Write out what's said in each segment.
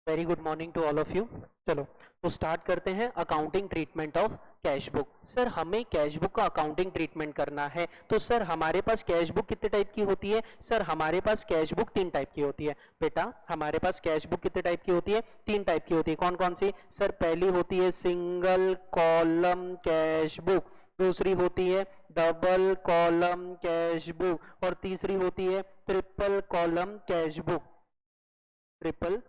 Very good morning to all of you. चलो तो start करते हैं accounting treatment of cash book. Sir हमें कैश बुक का अकाउंटिंग ट्रीटमेंट करना है तो सर हमारे पास कैश बुक कितने टाइप की होती है? सर हमारे पास कैश बुक 3 टाइप की होती है। बेटा हमारे पास कैश बुक कितने टाइप की होती है? 3 टाइप की होती है। कौन कौन सी? सर पहली होती है सिंगल कॉलम कैश बुक, दूसरी होती है डबल कॉलम कैश बुक और तीसरी होती है triple column cash book. Triple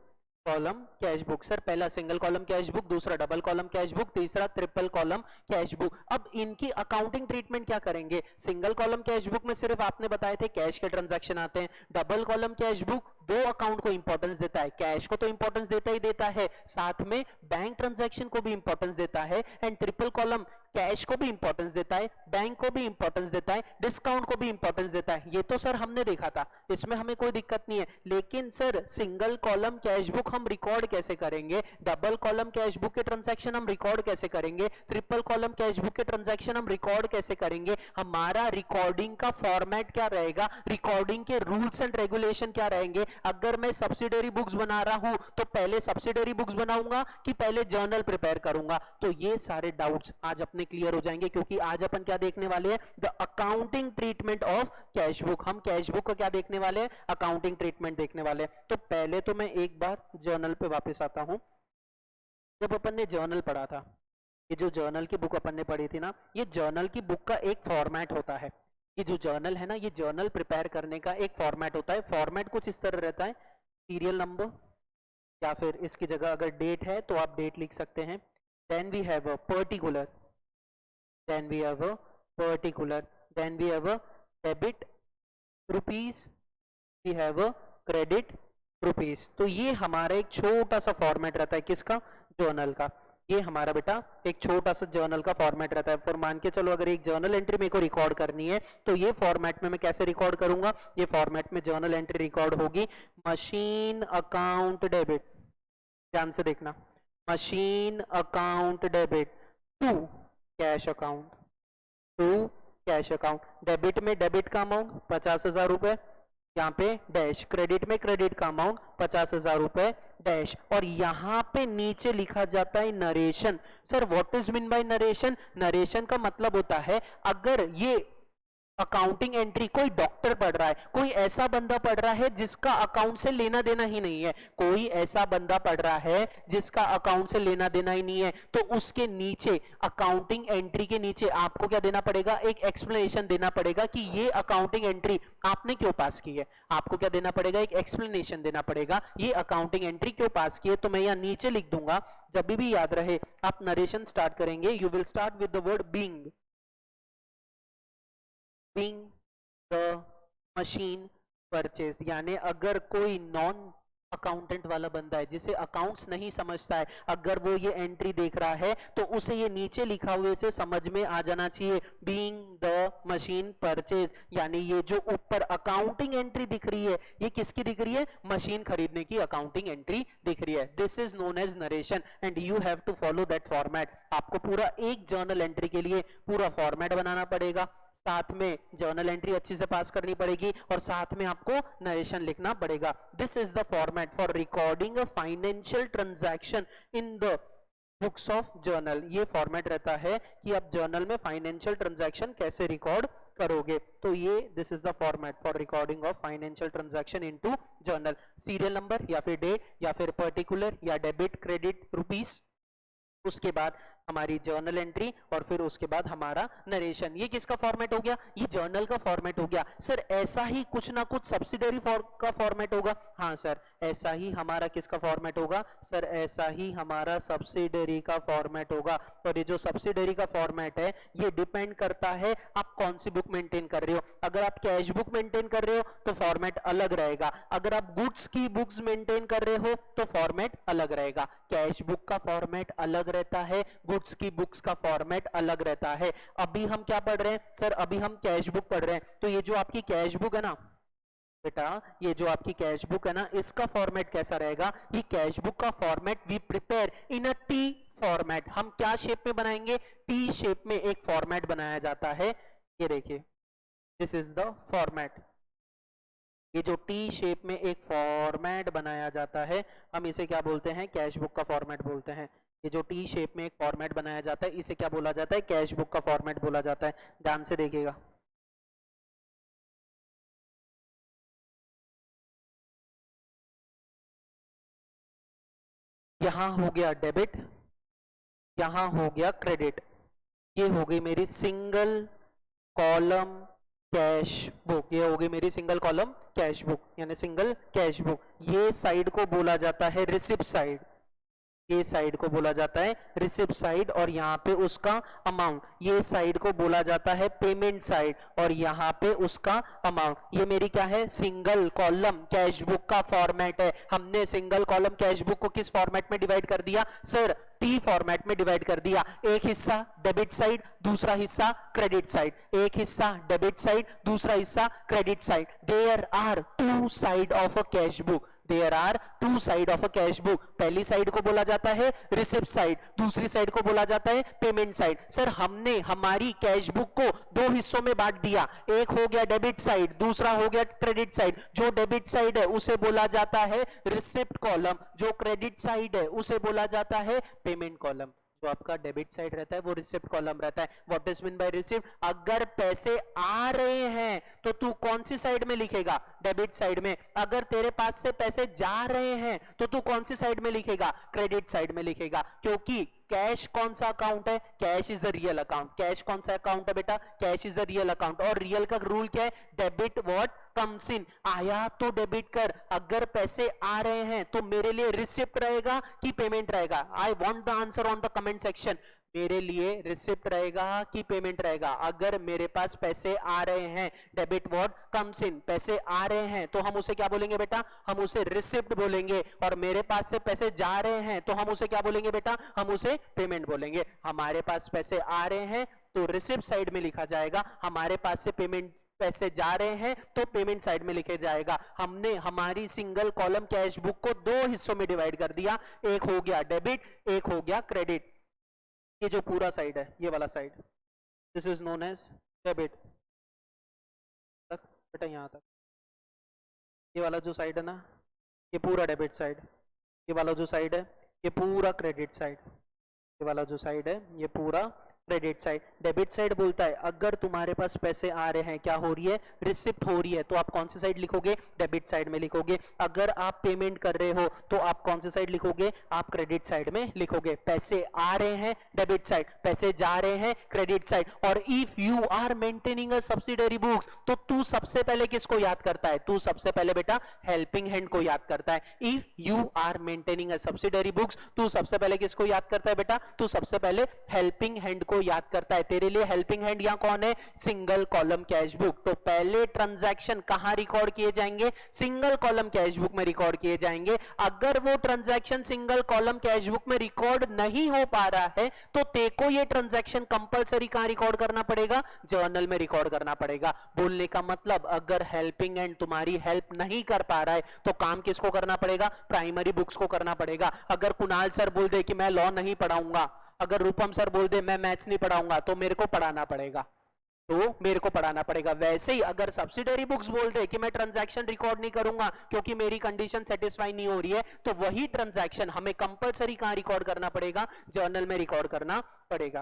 column cash book. Sir पहला सिंगल कॉलम कैश बुक, दूसरा डबल कॉलम कैश बुक, तीसरा ट्रिपल कॉलम कैश बुक। अब इनकी अकाउंटिंग ट्रीटमेंट क्या करेंगे? सिंगल कॉलम कैश बुक में सिर्फ आपने बताए थे कैश के ट्रांजैक्शन आते हैं। डबल कॉलम कैश बुक दो अकाउंट को इंपॉर्टेंस देता है, कैश को तो इंपॉर्टेंस देता ही देता है, साथ में बैंक ट्रांजैक्शन को भी इंपॉर्टेंस देता है। एंड ट्रिपल कॉलम कैश को भी इंपॉर्टेंस देता है, बैंक को भी इंपॉर्टेंस देता है, डिस्काउंट को भी इंपॉर्टेंस देता है। ये तो सर हमने देखा था, इसमें हमें कोई दिक्कत नहीं है। लेकिन sir single column cash book हम रिकॉर्ड कैसे करेंगे? डबल कॉलम कैश बुक के ट्रांजैक्शन हम रिकॉर्ड कैसे करेंगे? ट्रिपल कॉलम कैश बुक के ट्रांजैक्शन हम रिकॉर्ड कैसे करेंगे? हमारा रिकॉर्डिंग का फॉर्मेट क्या रहेगा? रिकॉर्डिंग के रूल्स एंड रेगुलेशन क्या रहेंगे? अगर मैं सब्सिडरी बुक्स बना रहा हूं तो पहले सब्सिडरी बुक्स बनाऊंगा कि पहले जर्नल प्रिपेयर करूंगा? तो ये सारे डाउट्स आज अपने क्लियर हो जाएंगे, क्योंकि आज अपन क्या देखने वाले हैं? The accounting treatment of cash book. हम कैश बुक को क्या देखने वाले हैं? अकाउंटिंग ट्रीटमेंट देखने वाले हैं। तो पहले तो मैं एक बार जर्नल पे वापस आता हूं। जब अपन ने जर्नल पढ़ा था, ये जो जर्नल की बुक अपन ने पढ़ी थी ना, ये जर्नल की बुक का एक फॉर्मेट होता है। ये जो जर्नल है ना, ये जर्नल प्रिपेयर करने का एक फॉर्मेट होता है। फॉर्मेट कुछ इस तरह रहता है, सीरियल नंबर या फिर इसकी जगह अगर डेट है तो आप डेट लिख सकते हैं। Then we have a particular, then we have a particular, then we have a debit rupees, we have a credit rupees। तो ये हमारा एक छोटा सा फॉर्मेट रहता है, किसका? जर्नल का। ये हमारा बेटा एक छोटा सा जर्नल का फॉर्मेट रहता है। फॉर मान के चलो अगर एक जर्नल एंट्री मेरे को रिकॉर्ड करनी है तो ये फॉर्मेट में मैं कैसे रिकॉर्ड करूंगा? ये फॉर्मेट में जर्नल एंट्री रिकॉर्ड होगी मशीन अकाउंट डेबिट, ध्यान से देखना, machine account debit to cash account, to cash account. Debit में डेबिट का अमाउंट 50,000 रुपए, यहाँ पे डैश। क्रेडिट में क्रेडिट का अमाउंट 50,000 रुपए डैश। और यहाँ पे नीचे लिखा जाता है narration. Sir what is mean by narration? Narration का मतलब होता है अगर ये अकाउंटिंग एंट्री कोई डॉक्टर पढ़ रहा है, कोई ऐसा बंदा पढ़ रहा है जिसका अकाउंट से लेना देना ही नहीं है, कोई ऐसा बंदा पढ़ रहा है जिसका अकाउंट से लेना देना ही नहीं है, तो उसके नीचे अकाउंटिंग एंट्री के नीचे आपको क्या देना पड़ेगा? एक एक्सप्लेनेशन देना पड़ेगा कि ये अकाउंटिंग एंट्री आपने क्यों पास की है। आपको क्या देना पड़ेगा? एक एक्सप्लेनेशन देना पड़ेगा, ये अकाउंटिंग एंट्री क्यों पास की है। तो मैं यहाँ नीचे लिख दूंगा, जब भी याद रहे आप नरेशन स्टार्ट करेंगे, you will start with the word being, being the machine purchased। यानी अगर कोई नॉन अकाउंटेंट वाला बंदा है जिसे अकाउंट्स नहीं समझता है, अगर वो ये एंट्री देख रहा है तो उसे ये नीचे लिखा हुए से समझ में आ जाना चाहिए, बीइंग द मशीन परचेज। यानी ये जो ऊपर अकाउंटिंग एंट्री दिख रही है, ये किसकी दिख रही है? मशीन खरीदने की अकाउंटिंग एंट्री दिख रही है। This is known as narration and you have to follow that format. आपको पूरा एक जर्नल एंट्री के लिए पूरा फॉर्मेट बनाना पड़ेगा, साथ में जर्नल एंट्री अच्छे से पास करनी पड़ेगी और साथ में आपको नरेशन लिखना पड़ेगा। This is the format for recording a financial transaction in the books of journal. ये फॉर्मेट रहता है कि आप जर्नल में फाइनेंशियल ट्रांजैक्शन कैसे रिकॉर्ड करोगे। तो ये this is the format for recording of financial transaction into journal. Serial number या फिर डेट या फिर पर्टिकुलर या डेबिट क्रेडिट रुपीस, उसके बाद हमारी जर्नल एंट्री और फिर उसके बाद हमारा नरेशन। ये किसका फॉर्मेट हो गया? ये जर्नल का फॉर्मेट हो गया। सर ऐसा ही कुछ ना कुछ सब्सिडरी का फॉर्मेट होगा? हाँ सर ऐसा ही हमारा किसका फॉर्मेट होगा? सर ऐसा ही हमारा सब्सिडरी का फॉर्मेट होगा। और ये जो सब्सिडरी का फॉर्मेट है ये डिपेंड करता है आप कौन सी बुक मेंटेन कर रहे हो। अगर आप कैश बुक मेंटेन कर रहे हो तो फॉर्मेट अलग रहेगा, अगर आप गुड्स की बुक्स मेंटेन कर रहे हो तो फॉर्मेट अलग रहेगा। कैश बुक का फॉर्मेट अलग रहता है, गुड्स की बुक्स का फॉर्मेट अलग रहता है। अभी हम क्या पढ़ रहे हैं? सर अभी हम कैश बुक पढ़ रहे हैं। तो ये जो आपकी कैश बुक है ना बेटा, ये जो आपकी कैश बुक है ना, इसका फॉर्मेट कैसा रहेगा? ये कैश बुक का format we prepare in a T format. हम क्या शेप में बनाएंगे? टी शेप में एक फॉर्मेट बनाया जाता है। ये देखिए, दिस इज द फॉर्मेट। ये जो टी शेप में एक फॉर्मेट बनाया जाता है, हम इसे क्या बोलते हैं? कैश बुक का फॉर्मेट बोलते हैं। ये जो टी शेप में एक फॉर्मेट बनाया जाता है, इसे क्या बोला जाता है? कैश बुक का फॉर्मेट बोला जाता है। ध्यान से देखिएगा। यहां हो गया डेबिट, यहां हो गया क्रेडिट। ये हो गई मेरी सिंगल कॉलम कैश बुक। ये हो गई मेरी सिंगल कॉलम कैश बुक, यानी सिंगल कैश बुक। ये साइड को बोला जाता है रिसिप्ट साइड। ये साइड को बोला जाता है रिसिप्ट साइड, और यहाँ पे उसका अमाउंट। ये साइड को बोला जाता है पेमेंट साइड, और यहाँ पे उसका अमाउंट। ये मेरी क्या है? सिंगल कॉलम कैश बुक का फॉर्मेट है। हमने सिंगल कॉलम कैश बुक को किस फॉर्मेट में डिवाइड कर दिया सर? टी फॉर्मेट में डिवाइड कर दिया। एक हिस्सा डेबिट साइड, दूसरा हिस्सा क्रेडिट साइड। एक हिस्सा डेबिट साइड, दूसरा हिस्सा credit side. There are two side of a cash book. There are two side of a cash book. पहली साइड को बोला जाता है रिसिप्ट साइड, दूसरी साइड को बोला जाता है पेमेंट साइड। सर हमने हमारी कैश बुक को दो हिस्सों में बांट दिया। एक हो गया डेबिट साइड, दूसरा हो गया क्रेडिट साइड। जो डेबिट साइड है उसे बोला जाता है रिसिप्ट कॉलम, जो क्रेडिट साइड है उसे बोला जाता है पेमेंट कॉलम। जो आपका डेबिट साइड रहता है वो रिसिप्ट कॉलम रहता है। What is mean by receipt? अगर पैसे आ रहे हैं तो तू कौन सी साइड में लिखेगा? डेबिट साइड में। अगर तेरे पास से पैसे जा रहे हैं तो तू कौन सी साइड में लिखेगा? क्रेडिट साइड में लिखेगा। क्योंकि कैश कौन सा अकाउंट है? Cash is a real account. Cash कौन सा अकाउंट है बेटा? Cash is a real account. और रियल का रूल क्या है? Debit what comes in. आया तो डेबिट कर। अगर पैसे आ रहे हैं तो मेरे लिए रिसिप्ट रहेगा कि पेमेंट रहेगा? I want the answer on the comment section. मेरे लिए रिसिप्ट रहेगा कि पेमेंट रहेगा? अगर मेरे पास पैसे आ रहे हैं, डेबिट व्हाट कम्स इन, पैसे आ रहे हैं, तो हम उसे क्या बोलेंगे बेटा? हम उसे रिसिप्ट बोलेंगे। और मेरे पास से पैसे जा रहे हैं तो हम उसे क्या बोलेंगे बेटा? हम उसे पेमेंट बोलेंगे। हमारे पास पैसे आ रहे हैं तो रिसिप्ट साइड में लिखा जाएगा। हमारे पास से पेमेंट पैसे जा रहे हैं तो पेमेंट साइड में लिखे जाएगा। हमने हमारी सिंगल कॉलम कैश बुक को दो हिस्सों में डिवाइड कर दिया। एक हो गया डेबिट, एक हो गया क्रेडिट। ये जो पूरा साइड है, ये वाला side, this is known as debit. तक बेटा यहां तक। ये वाला जो साइड है ना, ये पूरा डेबिट साइड। ये वाला जो साइड है ये पूरा क्रेडिट साइड। ये वाला जो साइड है ये पूरा क्रेडिट साइड। डेबिट साइड बोलता है अगर तुम्हारे पास पैसे आ रहे हैं, क्या हो रही है? रिसिप्ट हो रही है, तो आप कौन सी साइड लिखोगे? डेबिट साइड में लिखोगे। अगर आप पेमेंट कर रहे हो तो आप कौन सी साइड लिखोगे? आप क्रेडिट साइड में लिखोगे। पैसे आ रहे हैं डेबिट साइड, पैसे जा रहे हैं क्रेडिट साइड। और if you are maintaining a subsidiary books, तो तू सबसे पहले किसको याद करता है? तू सबसे पहले बेटा हेल्पिंग हैंड को याद करता है। If you are maintaining a subsidiary books, तू सबसे पहले किसको याद करता है बेटा? तू सबसे पहले हेल्पिंग हैंड को याद करता है। तेरे लिए हेल्पिंग हैंड यहां कौन है? Single column cash book. तो पहले ट्रांजैक्शन कहां रिकॉर्ड किए जाएंगे? सिंगल कॉलम कैश बुक में रिकॉर्ड किए जाएंगे। अगर वो transaction single column cash book में रिकॉर्ड नहीं हो पा रहा है तो तेको ये ट्रांजैक्शन कंपलसरी कहां रिकॉर्ड करना पड़ेगा? जर्नल में रिकॉर्ड करना पड़ेगा। बोलने का मतलब अगर हेल्पिंग हैंड तुम्हारी हेल्प नहीं कर पा रहा है तो काम किसको करना पड़ेगा? प्राइमरी बुक्स को करना पड़ेगा। अगर कुणाल सर बोल दे कि मैं लॉ नहीं पढ़ाऊंगा, अगर रूपम सर बोल दे मैं मैथ्स नहीं पढ़ाऊंगा, तो मेरे को पढ़ाना पड़ेगा। तो मेरे को पढ़ाना पड़ेगा। वैसे ही अगर सब्सिडरी बुक्स बोल दे कि मैं ट्रांजैक्शन रिकॉर्ड नहीं करूंगा क्योंकि मेरी कंडीशन सेटिस्फाई नहीं हो रही है, तो वही ट्रांजैक्शन हमें कंपलसरी कहां रिकॉर्ड करना पड़ेगा? जर्नल में रिकॉर्ड करना पड़ेगा।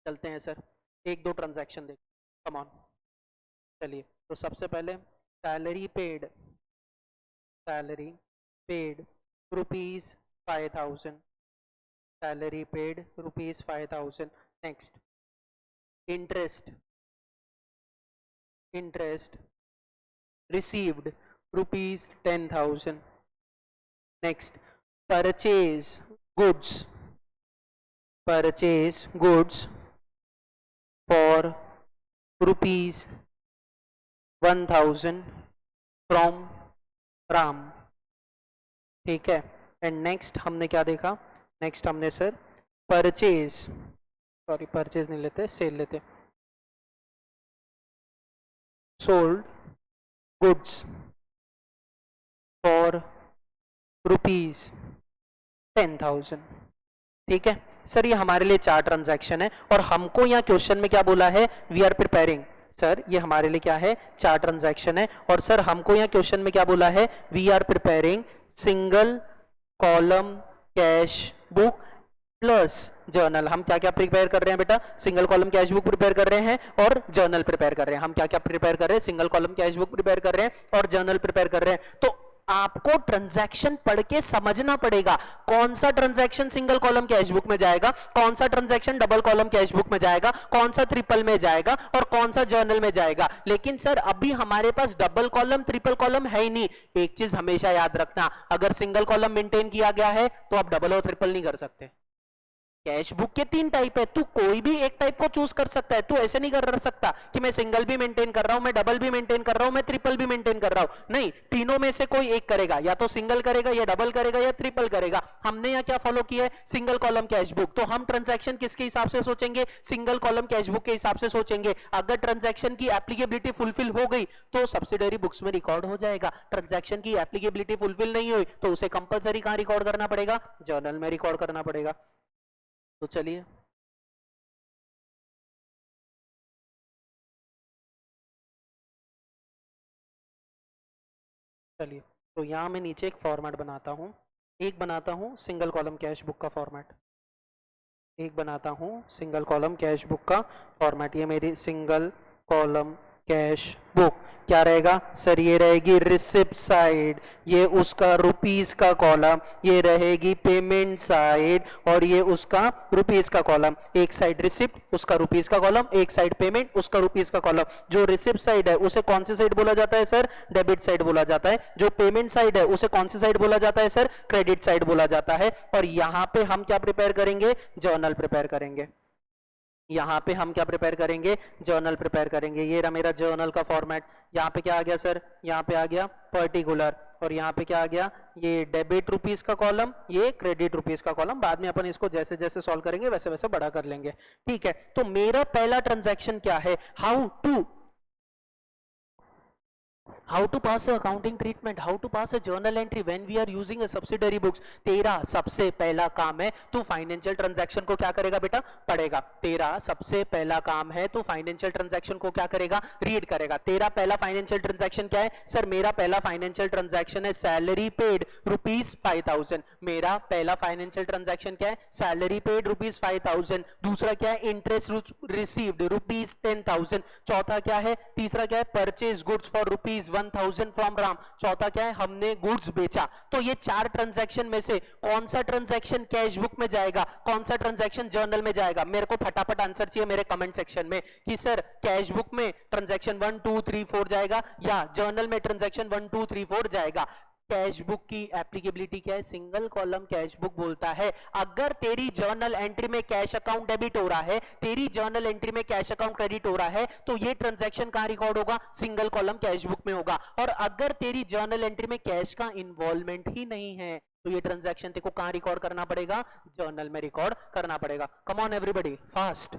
चलते हैं सर, एक दो ट्रांजैक्शन देख। कम ऑन, चलिए। तो सबसे पहले salary paid, salary paid ₹5,000, salary paid ₹5,000. Next, interest, interest received ₹10,000. Next, purchase goods, purchase goods for ₹1,000 from Ram. ठीक है। एंड नेक्स्ट हमने क्या देखा? नेक्स्ट हमने सर परचेज, सॉरी परचेज नहीं लेते, सेल लेते। Sold goods for ₹10,000। ठीक है सर, ये हमारे लिए 4 ट्रांजैक्शन है और हमको यहाँ क्वेश्चन में क्या बोला है? वी आर प्रिपेयरिंग सर ये हमारे लिए क्या है, 4 ट्रांजैक्शन है। और सर हमको यहाँ क्वेश्चन में क्या बोला है, we are preparing single column cash book plus journal. हम क्या क्या प्रिपेयर कर रहे हैं बेटा, single column cash book prepare कर रहे हैं और जर्नल प्रिपेयर कर रहे हैं। हम क्या क्या प्रिपेयर कर रहे हैं, single column cash book prepare कर रहे हैं और जर्नल प्रिपेयर कर रहे हैं। तो आपको ट्रांजैक्शन पढ़ के समझना पड़ेगा कौन सा transaction single column cash book में जाएगा, कौन सा transaction double column cash book में जाएगा, कौन सा ट्रिपल में जाएगा और कौन सा जर्नल में जाएगा। लेकिन सर अभी हमारे पास डबल कॉलम ट्रिपल कॉलम है ही नहीं। एक चीज हमेशा याद रखना, अगर सिंगल कॉलम मेंटेन किया गया है तो आप डबल और ट्रिपल नहीं कर सकते। कैश बुक के 3 टाइप है, तू कोई भी एक टाइप को चूज कर सकता है। तू ऐसे नहीं कर सकता कि मैं सिंगल भी मेंटेन कर रहा हूं, मैं डबल भी मेंटेन कर रहा हूं, मैं ट्रिपल भी मेंटेन कर रहा हूं। नहीं, तीनों में से कोई एक करेगा, या तो सिंगल करेगा या डबल करेगा या ट्रिपल करेगा। हमने यहाँ क्या फॉलो किया है, सिंगल कॉलम कैश बुक। तो हम ट्रांजैक्शन किसके हिसाब से सोचेंगे, सिंगल कॉलम कैश बुक के हिसाब से सोचेंगे। अगर ट्रांजैक्शन की एप्लीकेबिलिटी फुलफिल हो गई तो सब्सिडरी बुक्स में रिकॉर्ड हो जाएगा। ट्रांजैक्शन की एप्लीकेबिलिटी फुलफिल नहीं हुई तो उसे कंपलसरी कहां रिकॉर्ड करना पड़ेगा, जर्नल में रिकॉर्ड करना पड़ेगा। तो चलिए तो यहाँ मैं नीचे एक फॉर्मेट बनाता हूँ, एक बनाता हूँ सिंगल कॉलम कैश बुक का फॉर्मेट, एक बनाता हूँ सिंगल कॉलम कैश बुक का फॉर्मेट। ये मेरी सिंगल कॉलम कैश बुक क्या रहेगा सर, ये रहेगी रिसिप्ट साइड, ये उसका रुपीस का कॉलम, ये रहेगी पेमेंट साइड और ये उसका रुपीस का कॉलम। एक साइड रिसिप्ट उसका रुपीस का कॉलम, एक साइड पेमेंट उसका रुपीस का कॉलम। जो रिसिप्ट साइड है उसे कौन सी साइड बोला जाता है सर, डेबिट साइड बोला जाता है। जो पेमेंट साइड है उसे कौन सी साइड बोला जाता है सर, क्रेडिट साइड बोला जाता है। और यहाँ पे हम क्या प्रिपेयर करेंगे, जर्नल प्रिपेयर करेंगे। यहाँ पे हम क्या प्रिपेयर करेंगे, जर्नल प्रिपेयर करेंगे। ये रहा मेरा जर्नल का फॉर्मेट। यहाँ पे क्या आ गया सर, यहाँ पे आ गया पर्टिकुलर, और यहाँ पे क्या आ गया, ये डेबिट रुपीस का कॉलम, ये क्रेडिट रुपीस का कॉलम। बाद में अपन इसको जैसे जैसे सॉल्व करेंगे वैसे वैसे बड़ा कर लेंगे, ठीक है। तो मेरा पहला ट्रांजैक्शन क्या है, how to pass a accounting treatment, how to pass a journal entry when we are using a subsidiary books। तेरा सबसे पहला काम है तू फाइनेंशियल ट्रांजैक्शन को क्या करेगा बेटा, पढ़ेगा। तेरा सबसे पहला काम है तू फाइनेंशियल ट्रांजैक्शन को क्या करेगा, रीड करेगा। तेरा पहला फाइनेंशियल ट्रांजैक्शन क्या है सर, मेरा पहला फाइनेंशियल ट्रांजैक्शन है सैलरी पेड ₹5000। मेरा पहला फाइनेंशियल ट्रांजैक्शन क्या है, सैलरी पेड ₹5000। दूसरा क्या है, इंटरेस्ट रिसीव्ड ₹10,000। चौथा क्या है, तीसरा क्या है, purchase goods for ₹1000 from Ram. चौथा क्या है, हमने गुड्स बेचा। तो ये 4 ट्रांजैक्शन में से कौन सा ट्रांजैक्शन कैश बुक में जाएगा, कौन सा ट्रांजैक्शन जर्नल में जाएगा। मेरे को फटाफट आंसर चाहिए मेरे कमेंट सेक्शन में कि सर कैश बुक में ट्रांजैक्शन 1 2 3 4 जाएगा या जर्नल में ट्रांजैक्शन 1 2 3 4 जाएगा। कैश बुक की एप्लीकेबिलिटी क्या है, सिंगल कॉलम कैश बुक बोलता है अगर तेरी जर्नल एंट्री में कैश अकाउंट डेबिट हो रहा है, तेरी जर्नल एंट्री में कैश अकाउंट क्रेडिट हो रहा है, तो ये ट्रांजैक्शन कहां रिकॉर्ड होगा, सिंगल कॉलम कैश बुक में होगा। और अगर तेरी जर्नल एंट्री में कैश का इन्वॉल्वमेंट ही नहीं है तो ये ट्रांजैक्शन तेरे को कहां रिकॉर्ड करना पड़ेगा, जर्नल में रिकॉर्ड करना पड़ेगा। Come on everybody fast.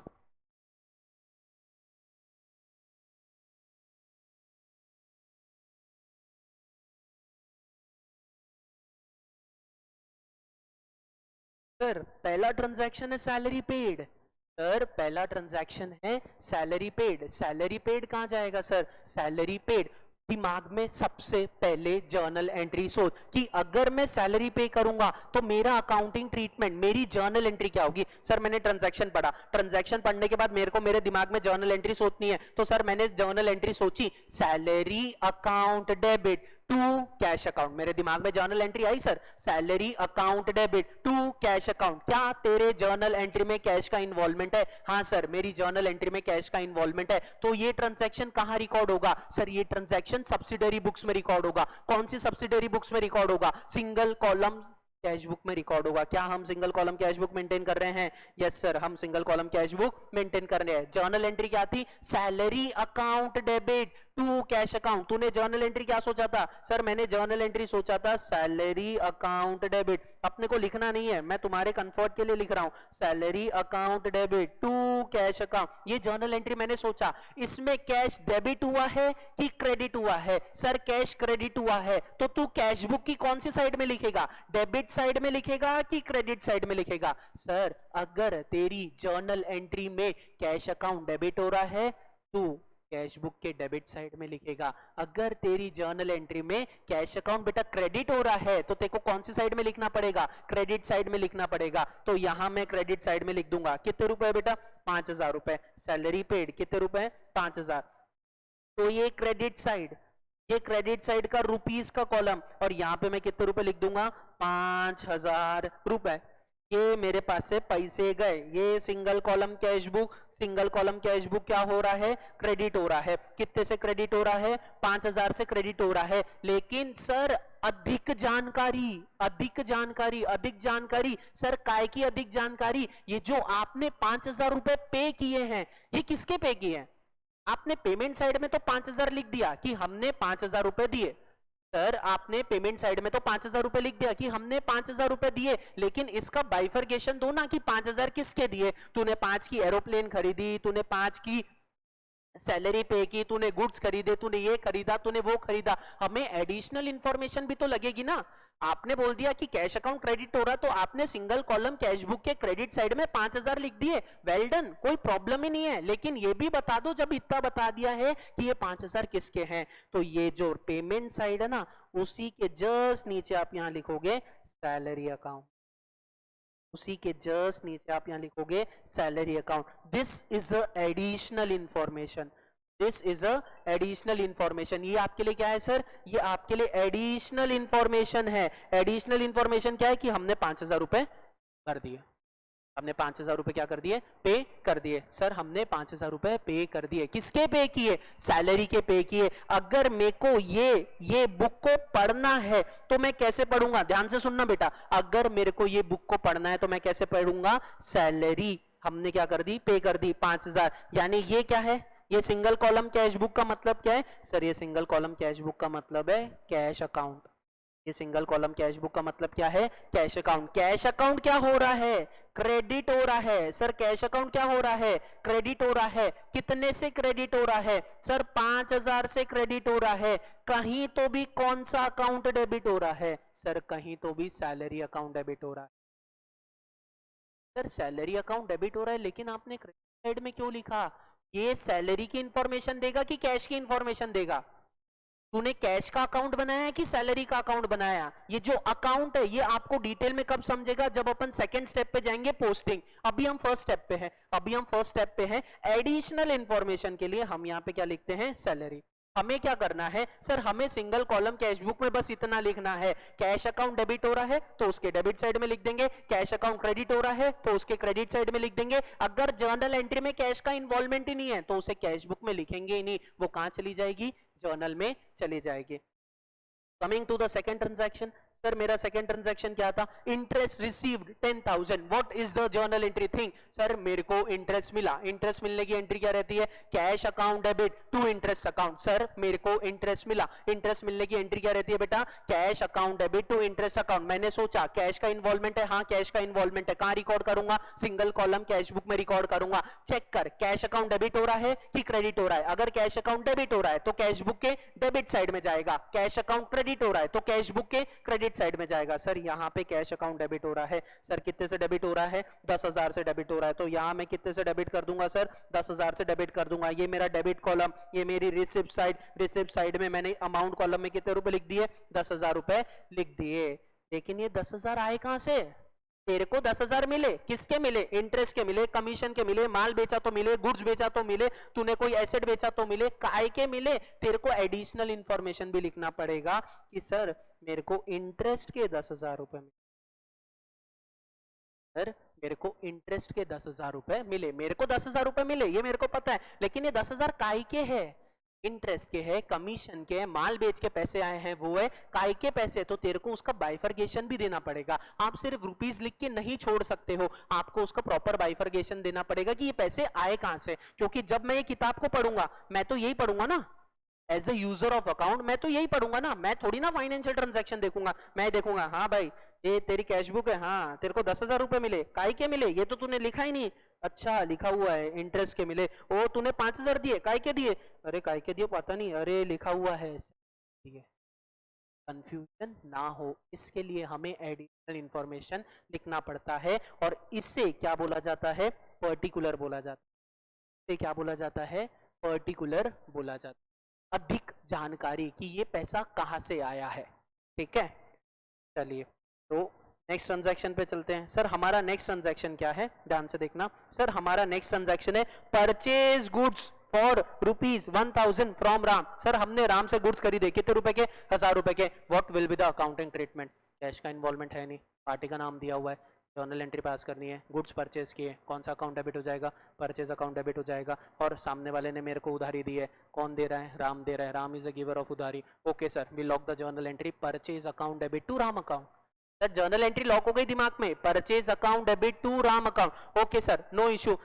Sir पहला ट्रांजैक्शन है सैलरी पेड, सर पहला ट्रांजैक्शन है सैलरी पेड। सैलरी पेड कहां जाएगा सर, सैलरी पेड दिमाग में सबसे पहले जर्नल एंट्री सोच कि अगर मैं सैलरी पे करूंगा तो मेरा अकाउंटिंग ट्रीटमेंट, मेरी जर्नल एंट्री क्या होगी। सर मैंने ट्रांजैक्शन पढ़ा, ट्रांजैक्शन पढ़ने के बाद मेरे को मेरे दिमाग में जर्नल एंट्री सोचनी है, तो सर मैंने जर्नल एंट्री सोची salary account debit to cash account. मेरे दिमाग में जर्नल एंट्री आई sir, salary account debit to cash account. क्या तेरे जर्नल एंट्री में कैश का इन्वॉल्वमेंट है, हाँ सर मेरी जर्नल एंट्री में कैश का इन्वॉल्वमेंट है। तो ये ट्रांजैक्शन कहां रिकॉर्ड होगा सर, ये ट्रांजैक्शन सब्सिडरी बुक्स में रिकॉर्ड होगा। कौन सी सब्सिडरी बुक्स में रिकॉर्ड होगा, सिंगल कॉलम कैश बुक में रिकॉर्ड होगा। क्या हम single column cash book maintain कर रहे हैं, यस सर हम single column cash book maintain कर रहे हैं। जर्नल एंट्री क्या थी, salary account debit to cash account. तूने जर्नल एंट्री क्या सोचा था सर, मैंने जर्नल एंट्री सोचा था सैलरी अकाउंट डेबिट। अपने को लिखना नहीं है, मैं तुम्हारे कंफर्ट के लिए लिख रहा हूं, salary account debit to cash account. ये जर्नल एंट्री मैंने सोचा, इसमें कैश डेबिट हुआ है कि क्रेडिट हुआ है। सर कैश क्रेडिट हुआ है, तो तू कैश बुक की कौन सी साइड में लिखेगा, डेबिट साइड में लिखेगा कि क्रेडिट साइड में लिखेगा। सर अगर तेरी जर्नल एंट्री में कैश अकाउंट डेबिट हो रहा है, तू कैश बुक के डेबिट साइड में लिखेगा। अगर तेरी जर्नल एंट्री में कैश अकाउंट बेटा क्रेडिट हो रहा है तो तेरे को कौन सी साइड में लिखना पड़ेगा? क्रेडिट साइड में लिखना पड़ेगा। तो यहां मैं क्रेडिट साइड में लिख दूंगा कितने रुपए बेटा? 5,000 रुपए। सैलरी पेड कितने रुपए? 5,000। तो ये क्रेडिट साइड, ये क्रेडिट साइड का रुपीस का कॉलम, और यहां पे मैं कितने रुपए लिख दूंगा? 5,000 रुपए। ये मेरे पास से पैसे गए। ये single column cash book, single column cash book क्या हो रहा है? क्रेडिट हो रहा है। कितने से क्रेडिट हो रहा है? 5,000 से क्रेडिट हो रहा है। लेकिन सर अधिक जानकारी, अधिक जानकारी, अधिक जानकारी सर काय की अधिक जानकारी? ये जो आपने 5,000 रुपए पे किए हैं, ये किसके पे किए हैं? आपने पेमेंट साइड में तो 5,000 लिख दिया कि हमने 5,000 रुपए दिए। सर आपने पेमेंट साइड में तो 5,000 रुपए लिख दिया कि हमने 5,000 रुपए दिए, लेकिन इसका बाइफरकेशन दो ना कि 5,000 किसके दिए? तूने 5 की एरोप्लेन खरीदी, तूने 5 की सैलरी पे की, तूने गुड्स खरीदे, तूने ये खरीदा, तूने वो खरीदा। हमें एडिशनल इंफॉर्मेशन भी तो लगेगी ना। आपने बोल दिया कि कैश अकाउंट क्रेडिट हो रहा, तो आपने सिंगल कॉलम कैश बुक के क्रेडिट साइड में 5,000 लिख दिए। वेल डन, कोई प्रॉब्लम ही नहीं है। लेकिन ये भी बता दो, जब इतना बता दिया है कि ये 5,000 किसके हैं, तो ये जो पेमेंट साइड है ना, उसी के जस्ट नीचे आप यहां लिखोगे सैलरी अकाउंट। उसी के जस्ट नीचे आप यहां लिखोगे salary account. This is a additional information, this is a additional information. ये आपके लिए क्या है सर? ये आपके लिए एडिशनल इंफॉर्मेशन है। एडिशनल इंफॉर्मेशन क्या है? कि हमने 5,000 रुपए कर दिए, हमने 5,000 रुपए क्या कर दिए? पे कर दिए। सर हमने 5,000 रुपए पे कर दिए। किसके पे किए? सैलरी के पे किए। अगर मेरे को ये बुक को पढ़ना है तो मैं कैसे पढ़ूंगा? ध्यान से सुनना बेटा, अगर मेरे को ये बुक को पढ़ना है तो मैं कैसे पढ़ूंगा? सैलरी हमने क्या कर दी? पे कर दी 5,000। यानी ये क्या है? ये सिंगल कॉलम कैश बुक का मतलब क्या है? सर ये सिंगल कॉलम कैश बुक का मतलब है कैश अकाउंट। ये सिंगल कॉलम कैश बुक का मतलब क्या है? Cash account. कैश अकाउंट क्या हो रहा है? क्रेडिट हो रहा है। सर कैश अकाउंट क्या हो रहा है? क्रेडिट हो रहा है। कितने से क्रेडिट हो रहा है? सर 5,000 से क्रेडिट हो रहा है। कहीं तो भी कौन सा अकाउंट डेबिट हो रहा है? सर कहीं तो भी सैलरी अकाउंट डेबिट हो रहा है। सर सैलरी अकाउंट डेबिट हो रहा है, लेकिन आपने क्रेडिट साइड में क्यों लिखा? ये सैलरी की इंफॉर्मेशन देगा कि कैश की इंफॉर्मेशन देगा? तूने कैश का अकाउंट बनाया है कि सैलरी का अकाउंट बनाया? ये जो अकाउंट है ये आपको डिटेल में कब समझेगा? जब अपन सेकंड स्टेप पे जाएंगे, पोस्टिंग। अभी हम फर्स्ट स्टेप पे हैं, अभी हम फर्स्ट स्टेप पे हैं। एडिशनल इंफॉर्मेशन के लिए हम यहाँ पे क्या लिखते हैं? सैलरी। हमें क्या करना है? सर हमें सिंगल कॉलम कैश बुक में बस इतना लिखना है, कैश अकाउंट डेबिट हो रहा है तो उसके डेबिट साइड में लिख देंगे, कैश अकाउंट क्रेडिट हो रहा है तो उसके क्रेडिट साइड में लिख देंगे। अगर जर्नल एंट्री में कैश का इन्वॉल्वमेंट ही नहीं है तो उसे कैश बुक में लिखेंगे ही नहीं, वो कहां चली जाएगी? जर्नल में चली जाएगी। Coming to the second transaction. Sir मेरा सेकंड ट्रांजैक्शन क्या था? Interest received 10,000। What is the journal entry thing? Sir मेरे को इंटरेस्ट मिला। इंटरेस्ट मिलने की एंट्री क्या रहती है? Cash account debit to interest account. Sir मेरे को इंटरेस्ट मिला, इंटरेस्ट मिलने की एंट्री क्या रहती है बेटा? Cash account debit to interest account. मैंने सोचा कैश का इन्वॉल्वमेंट है, हाँ कैश का इन्वॉल्वमेंट है। कहां रिकॉर्ड करूंगा? सिंगल कॉलम कैश बुक में रिकॉर्ड करूंगा। चेक कर, कैश अकाउंट डेबिट हो रहा है कि क्रेडिट हो रहा है? अगर कैश अकाउंट डेबिट हो रहा है तो कैश बुक के डेबिट साइड में जाएगा। कैश अकाउंट क्रेडिट हो रहा है तो कैश बुक के क्रेडिट साइड में जाएगा। सर यहाँ पे कैश अकाउंट डेबिट हो रहा है। सर कितने से डेबिट हो रहा है? 10,000 से डेबिट हो रहा है। तो यहाँ मैं कितने से डेबिट कर दूंगा? सर 10,000 से डेबिट कर दूंगा। ये मेरा डेबिट कॉलम, ये मेरी रिसिप्ट साइड। रिसिप्ट साइड में मैंने अमाउंट कॉलम में कितने रुपए लिख दिए? 10,000 रुपए लिख दिए। लेकिन ये 10,000 आए कहां से? तेरे को 10,000 मिले, किसके मिले? इंटरेस्ट के मिले, कमीशन के मिले, माल बेचा तो मिले, गुड्स बेचा तो मिले, तूने कोई एसेट बेचा तो मिले, काय के मिले? तेरे को एडिशनल इंफॉर्मेशन भी लिखना पड़ेगा कि सर मेरे को इंटरेस्ट के 10,000 रुपए मिले। सर मेरे को इंटरेस्ट के 10,000 रुपए मिले। मेरे को 10,000 रुपए मिले ये मेरे को पता है, लेकिन ये 10,000 काय के है? इंटरेस्ट के है, कमीशन के है, माल बेच के पैसे आए हैं वो है। काय के पैसे? तो तेरे को उसका बाइफरकेशन भी देना पड़ेगा। आप सिर्फ रुपीस लिख के नहीं छोड़ सकते हो, आपको उसका प्रॉपर बाइफरकेशन देना पड़ेगा कि ये पैसे आए कहां से। क्योंकि जब मैं ये किताब को पढ़ूंगा मैं तो यही पढ़ूंगा ना, as a user of account मैं तो यही पढ़ूंगा ना। मैं थोड़ी ना फाइनेंशियल ट्रांजैक्शन देखूंगा। मैं देखूंगा हाँ भाई ये तेरी कैश बुक है, हाँ तेरे को 10,000 रुपए मिले, काय के मिले? ये तो तूने लिखा ही नहीं। अच्छा लिखा हुआ है इंटरेस्ट के मिले। ओ तूने 5,000 दिए, काय के दिए? अरे काय के दिए पता नहीं, अरे लिखा हुआ है। कंफ्यूजन ना हो इसके लिए हमें एडिशनल इंफॉर्मेशन लिखना पड़ता है, और इससे क्या बोला जाता है? पर्टिकुलर बोला जाता है। इसे क्या बोला जाता है? पर्टिकुलर बोला जाता है, अधिक जानकारी कि ये पैसा कहाँ से आया है। ठीक है, चलिए तो नेक्स्ट ट्रांजैक्शन पे चलते हैं। सर हमारा नेक्स्ट ट्रांजैक्शन क्या है, ध्यान से देखना। सर हमारा नेक्स्ट ट्रांजैक्शन है purchase goods for ₹1000 from Ram. Sir हमने राम से गुड्स खरीदे, कितने रुपए के, 1000 रुपए के। What will be the accounting treatment? Cash का इन्वॉल्वमेंट है नहीं, पार्टी का नाम दिया हुआ है, जर्नल एंट्री पास करनी है, गुड्स परचेज किए, कौन सा अकाउंट डेबिट हो जाएगा, परचेज अकाउंट डेबिट हो जाएगा। और सामने वाले ने मेरे को उधारी दी है, कौन दे रहा है, राम दे रहा है, Ram is a giver of उधारी। Okay sir, we lock the journal entry purchase account debit to Ram account. Sir journal entry lock हो गई दिमाग में, purchase account debit to Ram account. Okay sir, no issue.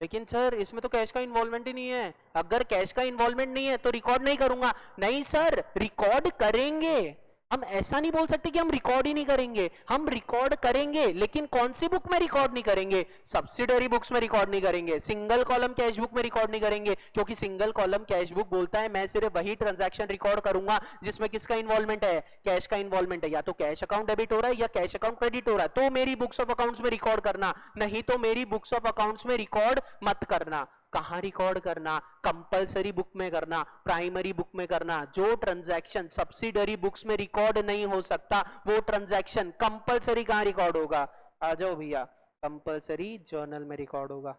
लेकिन सर इसमें तो कैश का involvement ही नहीं है। अगर कैश का इन्वॉल्वमेंट नहीं है तो रिकॉर्ड नहीं करूंगा। नहीं सर, रिकॉर्ड करेंगे। हम ऐसा नहीं बोल सकते कि हम रिकॉर्ड ही नहीं करेंगे, हम रिकॉर्ड करेंगे, लेकिन कौन सी बुक में रिकॉर्ड नहीं करेंगे? सब्सिडरी बुक्स में रिकॉर्ड नहीं करेंगे, सिंगल कॉलम कैश बुक में रिकॉर्ड नहीं करेंगे, क्योंकि सिंगल कॉलम कैश बुक बोलता है मैं सिर्फ वही ट्रांजैक्शन रिकॉर्ड करूंगा जिसमें किसका इन्वॉल्वमेंट है, कैश का इन्वॉल्वमेंट है। या तो कैश अकाउंट डेबिट हो रहा है या कैश अकाउंट क्रेडिट हो रहा है, तो मेरी बुक्स ऑफ अकाउंट्स में रिकॉर्ड करना, नहीं तो मेरी बुक्स ऑफ अकाउंट्स में रिकॉर्ड मत करना। कहां रिकॉर्ड करना? कंपलसरी बुक में करना, प्राइमरी बुक में करना। जो ट्रांजैक्शन सब्सिडरी बुक्स में रिकॉर्ड नहीं हो सकता वो ट्रांजैक्शन कंपलसरी कहां रिकॉर्ड होगा? आ जाओ भैया, कंपलसरी जर्नल में रिकॉर्ड होगा।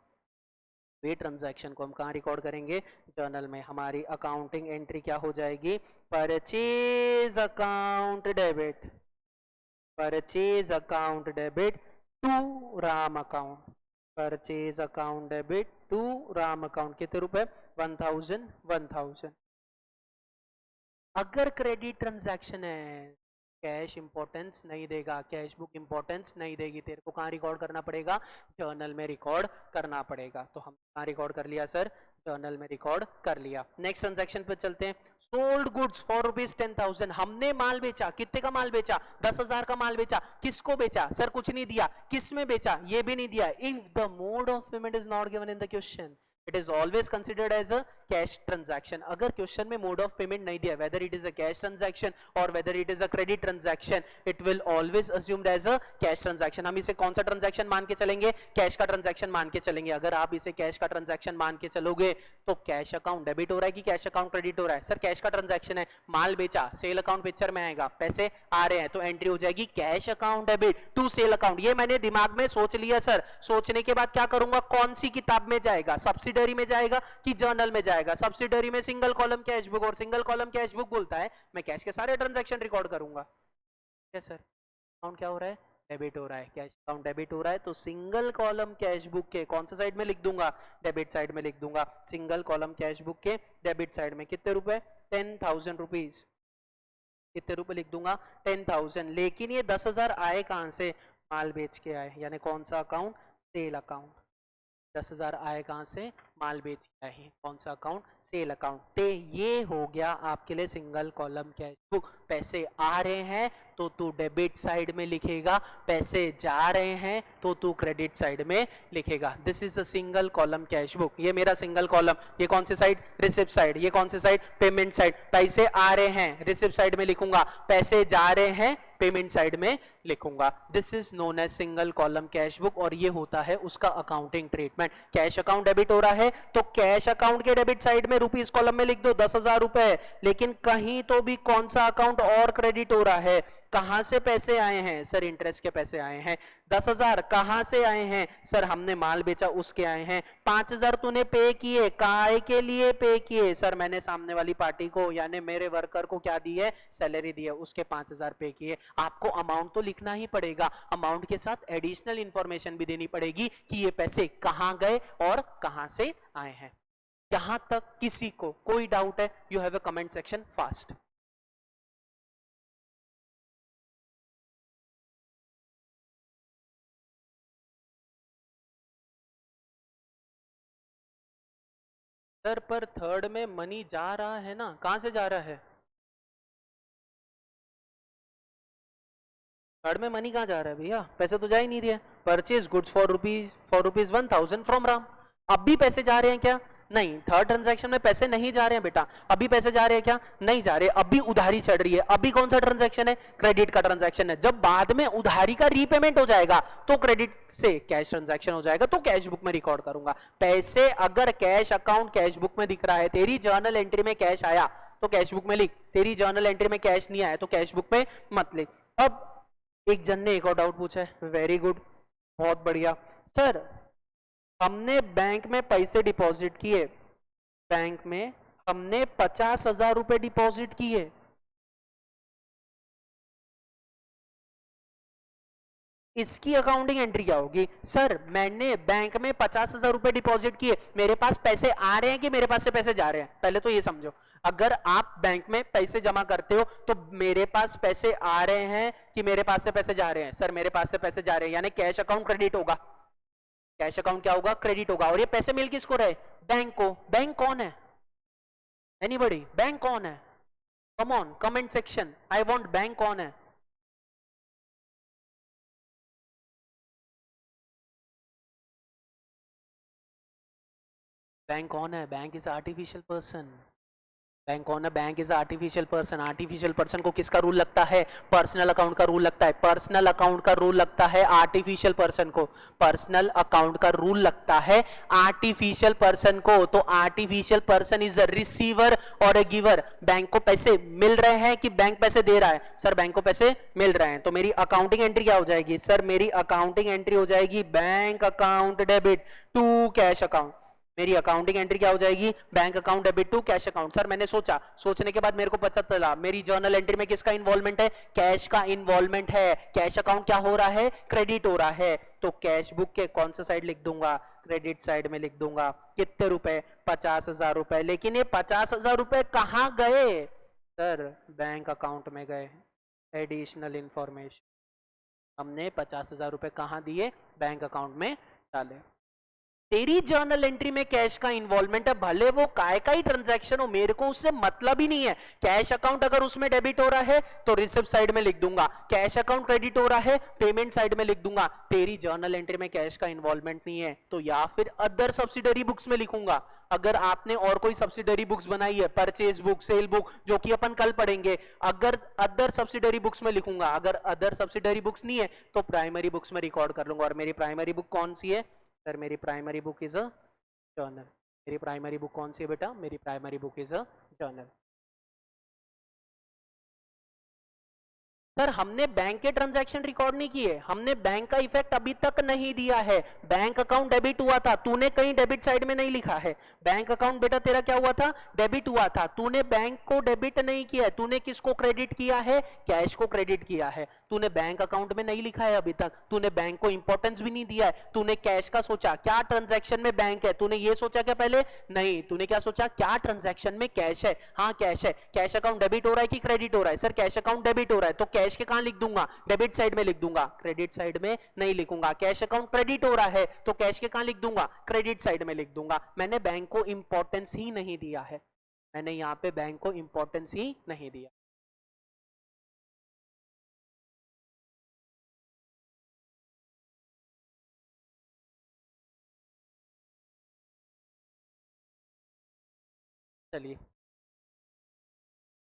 वे ट्रांजैक्शन को हम कहां रिकॉर्ड करेंगे? जर्नल में। हमारी अकाउंटिंग एंट्री क्या हो जाएगी? Purchase account debit, purchase account debit to Ram account, purchase account debit to Ram account. कितने रुपए? 1000। अगर क्रेडिट ट्रांजैक्शन है, कैश इंपॉर्टेंस नहीं देगा, कैश बुक इंपॉर्टेंस नहीं देगी, तेरे को कहाँ रिकॉर्ड करना पड़ेगा? जर्नल में रिकॉर्ड करना पड़ेगा। तो हम कहाँ रिकॉर्ड कर लिया सर? जर्नल में रिकॉर्ड कर लिया। नेक्स्ट ट्रांजैक्शन पे चलते हैं। Sold goods for ₹10,000। हमने माल बेचा, कितने का माल बेचा? 10,000 का माल बेचा। किसको बेचा? सर कुछ नहीं दिया। किस में बेचा? ये भी नहीं दिया। If the mode of payment is not given in the question, it is always considered as a cash transaction। अगर क्वेश्चन में मोड ऑफ पेमेंट नहीं दिया, whether it is a cash transaction or whether it is a credit transaction, it will always assumed as a cash transaction। हम इसे कौन सा transaction मान के चलेंगे? कैश का ट्रांजैक्शन मान के चलेंगे। अगर आप इसे कैश का ट्रांजैक्शन मान के चलोगे तो कैश अकाउंट डेबिट हो रहा है कि कैश अकाउंट क्रेडिट हो रहा है? सर कैश का ट्रांजैक्शन है, माल बेचा, सेल अकाउंट पिक्चर में आएगा, पैसे आ रहे हैं, तो एंट्री हो जाएगी cash account debit to sale account. ये मैंने दिमाग में सोच लिया सर। सोचने के बाद क्या करूंगा? कौन सी किताब में जाएगा? सब्सिडरी में जाएगा कि जर्नल में जाएगा? सब्सिडरी में सिंगल कॉलम कैश बुक, और सिंगल कॉलम कैश बुक बोलता है मैं कैश के सारे ट्रांजैक्शन रिकॉर्ड करूंगा। क्या सर? अकाउंट क्या हो रहा है? डेबिट हो रहा है। कैश अकाउंट डेबिट हो रहा है तो सिंगल कॉलम कैश बुक के कौन सा साइड में लिख दूंगा? डेबिट साइड में लिख दूंगा। सिंगल कॉलम कैश बुक के डेबिट साइड में कितने रुपए? 10,000 रुपीज। कितने रुपए लिख दूंगा? 10,000। लेकिन ये 10,000 आए कहां से? माल बेच के आए, यानी कौन सा अकाउंट? Sale account. 10,000 आए कहां से? माल बेच के आए। कौन सा अकाउंट? Sale account. ते ये हो गया आपके लिए सिंगल कॉलम कैश बुक। पैसे आ रहे हैं तो तू डेबिट साइड में लिखेगा, पैसे जा रहे हैं तो तू क्रेडिट साइड में लिखेगा। This is a single column cash book. ये मेरा सिंगल कॉलम। ये कौन सी साइड? Receipt side. ये कौन सी साइड? Payment side. पैसे आ रहे हैं रिसिप्ट साइड में लिखूंगा, पैसे जा रहे हैं पेमेंट साइड में लिखूंगा। This is known as single column cash book, और ये होता है उसका accounting treatment. Cash account debit हो रहा है तो कैश अकाउंट के डेबिट साइड में रुपीस कॉलम में लिख दो 10,000 रुपए। लेकिन कहीं तो भी कौन सा अकाउंट और क्रेडिट हो रहा है? कहां से पैसे आए हैं? सर इंटरेस्ट के पैसे आए हैं। 10,000 कहां से आए हैं? सर हमने माल बेचा उसके आए हैं। 5,000 तूने पे किए, काय के लिए पे किए? सर मैंने सामने वाली पार्टी को यानी मेरे वर्कर को क्या दी है? सैलरी दी है, उसके 5,000 पे किए। आपको अमाउंट तो लिखना ही पड़ेगा, अमाउंट के साथ एडिशनल इंफॉर्मेशन भी देनी पड़ेगी कि ये पैसे कहां गए और कहां से आए हैं। यहां तक किसी को कोई डाउट है? You have a comment section fast. Sir पर थर्ड में मनी जा रहा है ना, कहां से जा रहा है? थर्ड में मनी कहां जा रहा है भैया? पैसे तो जा ही नहीं रहे। Purchase goods for rupees 1,000 from Ram. अब भी पैसे जा रहे हैं क्या? नहीं, थर्ड ट्रांजैक्शन में पैसे नहीं जा रहे हैं बेटा। अभी पैसे जा रहे हैं क्या? नहीं जा रहे, अभी उधारी चढ़ रही है। अभी कौन सा ट्रांजैक्शन है? क्रेडिट का ट्रांजैक्शन है। जब बाद में उधारी का रीपेमेंट हो जाएगा तो क्रेडिट से कैश ट्रांजैक्शन हो जाएगा, तो कैश बुक में रिकॉर्ड करूंगा। पैसे अगर कैश अकाउंट कैश बुक में दिख रहा है, तेरी जर्नल एंट्री में कैश आया तो कैश बुक में लिख, तेरी जर्नल एंट्री में कैश नहीं आया तो कैश बुक में मत लिख। अब एक जन ने एक और डाउट पूछा है, वेरी गुड, बहुत बढ़िया। सर हमने बैंक में पैसे डिपॉजिट किए, बैंक में हमने 50,000 रुपए डिपॉजिट किए, इसकी अकाउंटिंग एंट्री क्या होगी? सर मैंने बैंक में 50,000 रुपए डिपॉजिट किए, मेरे पास पैसे आ रहे हैं कि मेरे पास से पैसे जा रहे हैं? पहले तो ये समझो, अगर आप बैंक में पैसे जमा करते हो तो मेरे पास पैसे आ रहे हैं कि मेरे पास से पैसे जा रहे हैं? सर मेरे पास से पैसे जा रहे हैं, यानी कैश अकाउंट क्रेडिट होगा। कैश अकाउंट क्या होगा? क्रेडिट होगा। और ये पैसे मिल किसको रहे? बैंक को। बैंक कौन है? एनीबॉडी? बैंक कौन है? Come on, comment section, I want bank कौन है? बैंक कौन है? Bank is artificial person. Bank कौन है? Bank is artificial person. Artificial person को किसका रूल लगता है? पर्सनल अकाउंट का रूल लगता है। पर्सनल अकाउंट का रूल लगता है आर्टिफिशियल पर्सन को। पर्सनल अकाउंट का रूल लगता है आर्टिफिशियल पर्सन को। तो artificial person is a receiver और अ गिवर। बैंक को पैसे मिल रहे हैं कि बैंक पैसे दे रहा है? सर बैंक को पैसे मिल रहे हैं। तो मेरी अकाउंटिंग एंट्री क्या हो जाएगी? सर मेरी अकाउंटिंग एंट्री हो जाएगी bank account debit to cash account. मेरी अकाउंटिंग एंट्री क्या हो जाएगी? Bank account debit to cash account. Sir मैंने सोचा, सोचने के बाद मेरे को पता चला मेरी जर्नल एंट्री में किसका इन्वॉल्वमेंट है? कैश का इन्वॉल्वमेंट है। कैश अकाउंट क्या हो रहा है? क्रेडिट हो रहा है। तो कैश बुक के कौन सा साइड लिख दूंगा? क्रेडिट साइड में लिख दूंगा। कितने रुपए? 50,000 रुपए। लेकिन ये 50,000 रुपए कहाँ गए? सर बैंक अकाउंट में गए। एडिशनल इंफॉर्मेशन, हमने 50,000 रुपए कहाँ दिए? बैंक अकाउंट में डाले। तेरी जर्नल एंट्री में कैश का इन्वॉल्वमेंट है, भले वो काय का ही ट्रांजैक्शन हो, मेरे को उससे मतलब ही नहीं है। कैश अकाउंट अगर उसमें डेबिट हो रहा है तो रिसिप्ट साइड में लिख दूंगा, कैश अकाउंट क्रेडिट हो रहा है पेमेंट साइड में लिख दूंगा। तेरी जर्नल एंट्री में कैश का इन्वॉल्वमेंट नहीं है तो या फिर अदर सब्सिडरी बुक्स में लिखूंगा। अगर आपने और कोई सब्सिडरी बुक्स बनाई है, परचेज बुक, सेल बुक, जो कि अपन कल पढ़ेंगे, अगर अदर सब्सिडरी बुक्स में लिखूंगा। अगर अदर सब्सिडरी बुक्स नहीं है तो प्राइमरी बुक्स में रिकॉर्ड कर लूंगा। और मेरी प्राइमरी बुक कौन सी है? सर मेरी primary book is a journal. मेरी प्राइमरी बुक कौन सी है बेटा? मेरी primary book is a journal. Sir हमने बैंक के ट्रांजैक्शन रिकॉर्ड नहीं किए, हमने बैंक का इफेक्ट अभी तक नहीं दिया है। बैंक अकाउंट डेबिट हुआ था, तूने कहीं डेबिट साइड में नहीं लिखा है। बैंक अकाउंट बेटा तेरा क्या हुआ था? डेबिट हुआ था। तूने बैंक को डेबिट नहीं किया, तूने किसको क्रेडिट किया है? कैश को क्रेडिट किया है। तूने बैंक अकाउंट में नहीं लिखा है अभी तक, तूने बैंक को इंपॉर्टेंस भी नहीं दिया है। तूने कैश का सोचा, क्या ट्रांजैक्शन में बैंक है? तूने ये सोचा क्या पहले? नहीं, तूने क्या सोचा? क्या ट्रांजैक्शन में कैश है? हाँ कैश है। कैश अकाउंट डेबिट हो रहा है कि क्रेडिट हो रहा है? सर कैश अकाउंट डेबिट हो रहा है। तो कैश के कहां लिख दूंगा? डेबिट साइड में लिख दूंगा, क्रेडिट साइड में नहीं लिखूंगा। कैश अकाउंट क्रेडिट हो रहा है तो कैश के कहां लिख दूंगा? क्रेडिट साइड में लिख दूंगा। मैंने बैंक को इंपॉर्टेंस ही नहीं दिया है, मैंने यहां पे बैंक को इंपॉर्टेंस ही नहीं दिया। चलिए,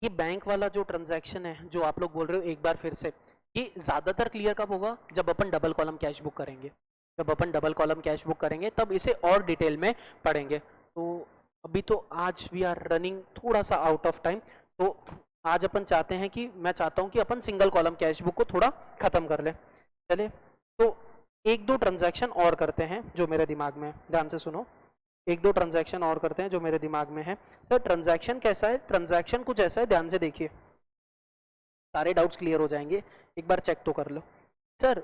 ये बैंक वाला जो ट्रांजैक्शन है जो आप लोग बोल रहे हो, एक बार फिर से, ये ज्यादातर क्लियर कब होगा? जब अपन डबल कॉलम कैश बुक करेंगे। जब अपन डबल कॉलम कैश बुक करेंगे तब इसे और डिटेल में पढ़ेंगे। तो अभी तो आज वी आर रनिंग थोड़ा सा आउट ऑफ टाइम, तो आज अपन चाहते हैं कि, मैं चाहता हूं कि अपन सिंगल कॉलम कैश बुक को थोड़ा खत्म कर ले। चलिए, तो एक दो ट्रांजैक्शन और करते हैं जो मेरे दिमाग में है, ध्यान से सुनो। एक दो ट्रांजैक्शन और करते हैं जो मेरे दिमाग में है। सर ट्रांजैक्शन कैसा है? ट्रांजैक्शन कुछ ऐसा है, ध्यान से देखिए, सारे डाउट्स क्लियर हो जाएंगे। एक बार चेक तो कर लो। सर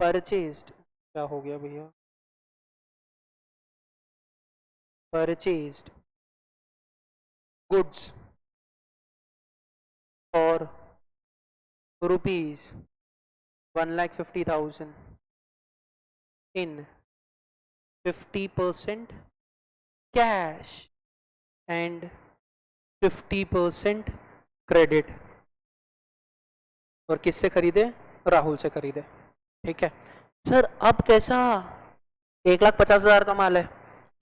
परचेज्ड, क्या हो गया भैया? परचेज्ड गुड्स और rupees 1,50,000 in 50% cash and 50% credit. और किससे खरीदे? राहुल से खरीदे। ठीक है सर, अब कैसा? 1,50,000 का माल है,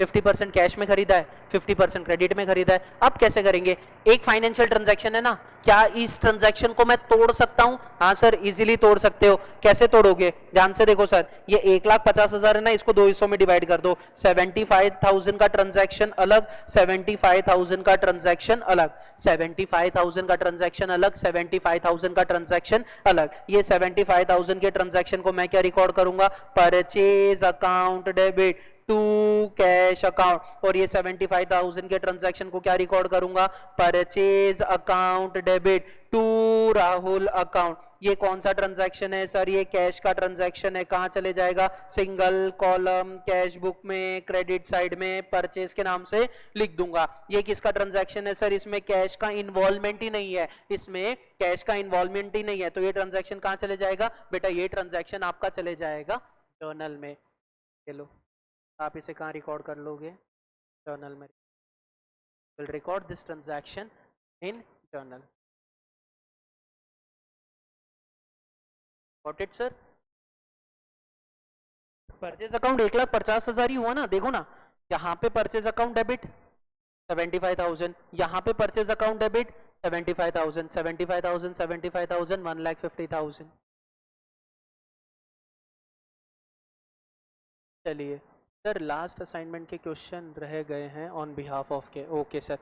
50% कैश में खरीदा है, 50% क्रेडिट में खरीदा है। अब कैसे करेंगे? एक फाइनेंशियल ट्रांजैक्शन है ना, क्या इस ट्रांजैक्शन को मैं तोड़ सकता हूं? हाँ सर, इजीली तोड़ सकते हो। कैसे तोड़ोगे? ध्यान से देखो सर, ये 1,50,000 है ना, इसको दो हिस्सों में डिवाइड कर दो। 75,000 का ट्रांजैक्शन अलग, 75,000 का ट्रांजैक्शन अलग, 75,000 का ट्रांजैक्शन अलग, 75,000 का ट्रांजैक्शन अलग। ये 75,000 के ट्रांजैक्शन को मैं क्या रिकॉर्ड करूंगा? Purchase account debit to cash account. और ये 75,000 के ट्रांजैक्शन को क्या रिकॉर्ड करूंगा? Purchase account debit to Rahul account. ये कौन सा ट्रांजैक्शन है सर? ये कैश का ट्रांजैक्शन है। कहां चले जाएगा? सिंगल कॉलम कैश बुक में, क्रेडिट साइड में परचेज के नाम से लिख दूंगा। ये किसका ट्रांजैक्शन है सर? इसमें कैश का इन्वॉल्वमेंट ही नहीं है, इसमें कैश का इन्वॉल्वमेंट ही नहीं है, तो ये ट्रांजैक्शन कहां चले जाएगा बेटा? ये ट्रांजैक्शन आपका चले जाएगा जर्नल में। चलो, आप इसे कहाँ रिकॉर्ड कर लोगे? जर्नल में। Will record this transaction in journal. Got it sir? Purchase account 1,50,000 ही हुआ ना, देखो ना, यहाँ पे परचेज अकाउंट डेबिट 75,000, यहाँ पे परचेज अकाउंट डेबिट 75,000, 75,000, 75,000, 1,50,000। चलिए सर, लास्ट असाइनमेंट के क्वेश्चन रह गए हैं ऑन बिहाफ ऑफ के। Okay sir,